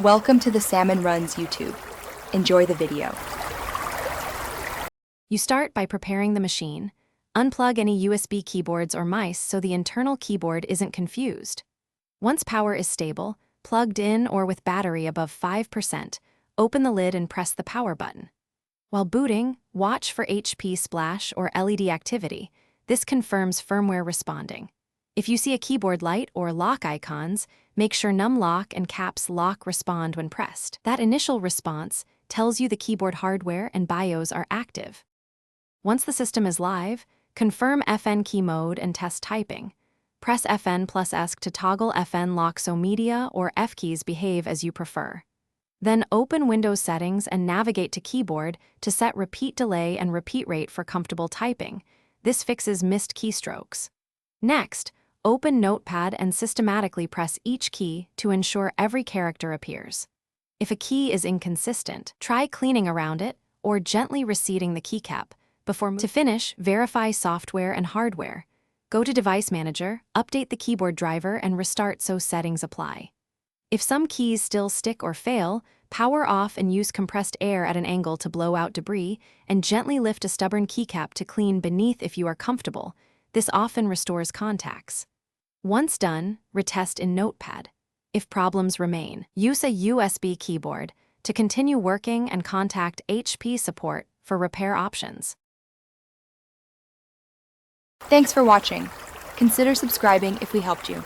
Welcome to the Salmon Runs YouTube. Enjoy the video. You start by preparing the machine. Unplug any USB keyboards or mice so the internal keyboard isn't confused. Once power is stable, plugged in or with battery above 5%, open the lid and press the power button. While booting, watch for HP splash or LED activity. This confirms firmware responding. If you see a keyboard light or lock icons, make sure num lock and caps lock respond when pressed. That initial response tells you the keyboard hardware and BIOS are active. Once the system is live, confirm FN key mode and test typing. Press FN plus ESC to toggle FN lock so media or F keys behave as you prefer. Then open Windows settings and navigate to keyboard to set repeat delay and repeat rate for comfortable typing. This fixes missed keystrokes. Next, open Notepad and systematically press each key to ensure every character appears. If a key is inconsistent, try cleaning around it or gently reseating the keycap. To finish, verify software and hardware. Go to Device Manager, update the keyboard driver, and restart so settings apply. If some keys still stick or fail, power off and use compressed air at an angle to blow out debris, and gently lift a stubborn keycap to clean beneath if you are comfortable. This often restores contacts. Once done, retest in Notepad. If problems remain, use a USB keyboard to continue working and contact HP support for repair options. Thanks for watching. Consider subscribing if we helped you.